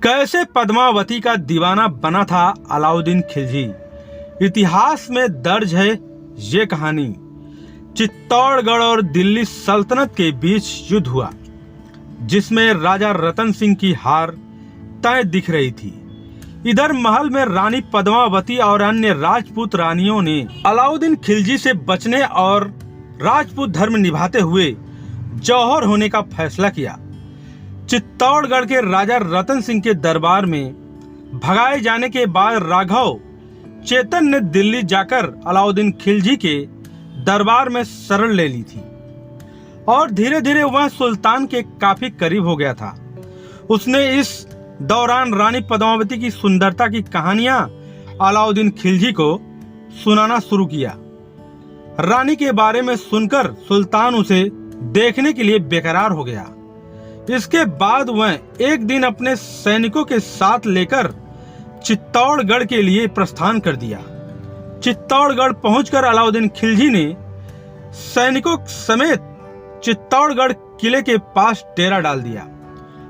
कैसे पद्मावती का दीवाना बना था अलाउद्दीन खिलजी। इतिहास में दर्ज है ये कहानी। चित्तौड़गढ़ और दिल्ली सल्तनत के बीच युद्ध हुआ जिसमें राजा रतन सिंह की हार तय दिख रही थी। इधर महल में रानी पद्मावती और अन्य राजपूत रानियों ने अलाउद्दीन खिलजी से बचने और राजपूत धर्म निभाते हुए जौहर होने का फैसला किया। चित्तौड़गढ़ के राजा रतन सिंह के दरबार में भगाए जाने के बाद राघव चेतन ने दिल्ली जाकर अलाउद्दीन खिलजी के दरबार में शरण ले ली थी और धीरे धीरे वह सुल्तान के काफी करीब हो गया था। उसने इस दौरान रानी पद्मावती की सुंदरता की कहानियां अलाउद्दीन खिलजी को सुनाना शुरू किया। रानी के बारे में सुनकर सुल्तान उसे देखने के लिए बेकरार हो गया। इसके बाद वह एक दिन अपने सैनिकों के साथ लेकर चित्तौड़गढ़ के लिए प्रस्थान कर दिया। चित्तौड़गढ़ पहुंचकर अलाउद्दीन खिलजी ने सैनिकों समेत चित्तौड़गढ़ किले के पास डेरा डाल दिया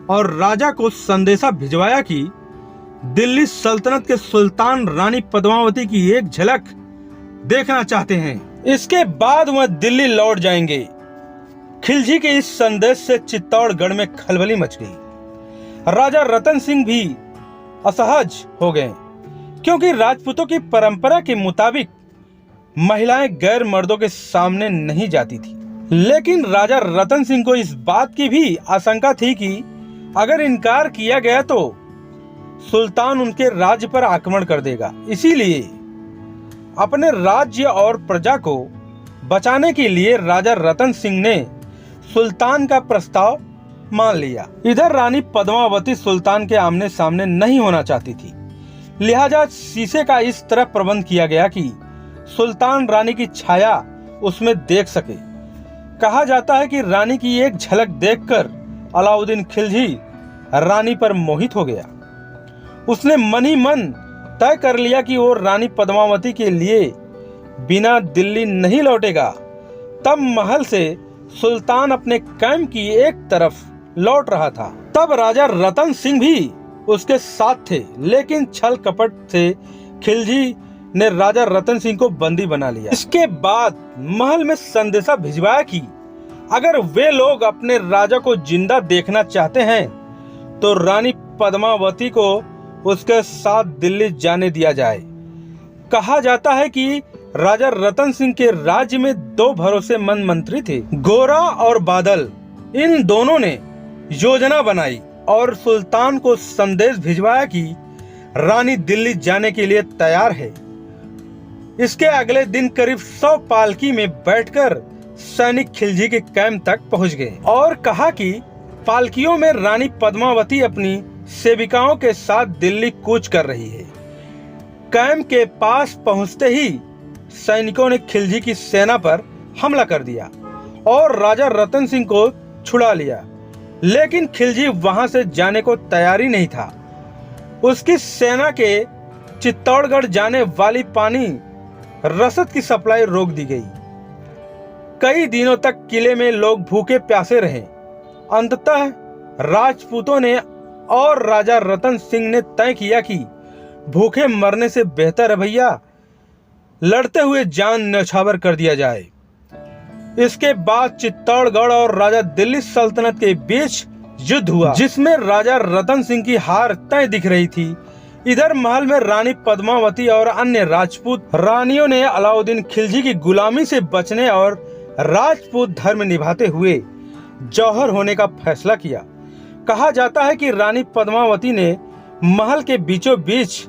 और राजा को संदेशा भिजवाया कि दिल्ली सल्तनत के सुल्तान रानी पद्मावती की एक झलक देखना चाहते हैं। इसके बाद वह दिल्ली लौट जाएंगे। खिलजी के इस संदेश से चित्तौड़गढ़ में खलबली मच गई। राजा रतन सिंह भी असहज हो गए क्योंकि राजपूतों की परंपरा के मुताबिक महिलाएं गैर मर्दों के सामने नहीं जाती थी। लेकिन राजा रतन सिंह को इस बात की भी आशंका थी कि अगर इनकार किया गया तो सुल्तान उनके राज्य पर आक्रमण कर देगा। इसीलिए अपने राज्य और प्रजा को बचाने के लिए राजा रतन सिंह ने सुल्तान का प्रस्ताव मान लिया। इधर रानी पद्मावती सुल्तान के आमने सामने नहीं होना चाहती थी, लिहाजा शीशे का इस तरह प्रबंध किया गया कि सुल्तान रानी की छाया उसमें देख सके। कहा जाता है कि रानी की एक झलक देखकर अलाउद्दीन खिलजी रानी पर मोहित हो गया। उसने मन ही मन तय कर लिया कि वो रानी पद्मावती के लिए बिना दिल्ली नहीं लौटेगा। तब महल से सुल्तान अपने कैंप की एक तरफ लौट रहा था। तब राजा रतन सिंह भी उसके साथ थे, लेकिन छल कपट से खिलजी ने राजा रतन सिंह को बंदी बना लिया। इसके बाद महल में संदेशा भिजवाया कि अगर वे लोग अपने राजा को जिंदा देखना चाहते हैं तो रानी पद्मावती को उसके साथ दिल्ली जाने दिया जाए। कहा जाता है कि राजा रतन सिंह के राज्य में दो भरोसेमंद मंत्री थे, गोरा और बादल। इन दोनों ने योजना बनाई और सुल्तान को संदेश भिजवाया कि रानी दिल्ली जाने के लिए तैयार है। इसके अगले दिन करीब 100 पालकी में बैठकर सैनिक खिलजी के कैंप तक पहुंच गए और कहा कि पालकियों में रानी पद्मावती अपनी सेविकाओं के साथ दिल्ली कूच कर रही है। कैंप के पास पहुंचते ही सैनिकों ने खिलजी की सेना पर हमला कर दिया और राजा रतन सिंह को छुड़ा लिया। लेकिन खिलजी वहां से जाने को तैयार ही नहीं था। उसकी सेना के चित्तौड़गढ़ जाने वाली पानी रसद की सप्लाई रोक दी गई। कई दिनों तक किले में लोग भूखे प्यासे रहे। अंततः राजपूतों ने और राजा रतन सिंह ने तय किया कि भूखे मरने से बेहतर है भैया, लड़ते हुए जान न्यौछावर कर दिया जाए। इसके बाद चित्तौड़गढ़ और राजा दिल्ली सल्तनत के बीच युद्ध हुआ जिसमें राजा रतन सिंह की हार तय दिख रही थी। इधर महल में रानी पद्मावती और अन्य राजपूत रानियों ने अलाउद्दीन खिलजी की गुलामी से बचने और राजपूत धर्म निभाते हुए जौहर होने का फैसला किया। कहा जाता है कि रानी पद्मावती ने महल के बीचों बीच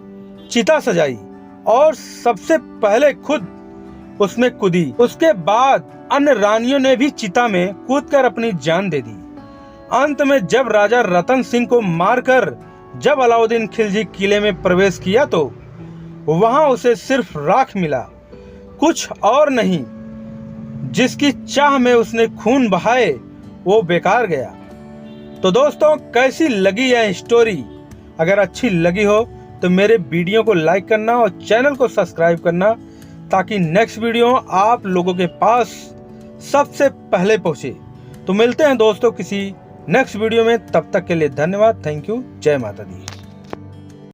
चिता सजाई और सबसे पहले खुद उसमें कूदी। उसके बाद अन्य रानियों ने भी चिता में कूदकर अपनी जान दे दी। अंत में जब राजा रतन सिंह को मारकर जब अलाउद्दीन खिलजी किले में प्रवेश किया तो वहां उसे सिर्फ राख मिला, कुछ और नहीं। जिसकी चाह में उसने खून बहाए वो बेकार गया। तो दोस्तों, कैसी लगी यह स्टोरी? अगर अच्छी लगी हो तो मेरे वीडियो को लाइक करना और चैनल को सब्सक्राइब करना ताकि नेक्स्ट वीडियो आप लोगों के पास सबसे पहले पहुंचे। तो मिलते हैं दोस्तों किसी नेक्स्ट वीडियो में। तब तक के लिए धन्यवाद। Thank you. जय माता दी।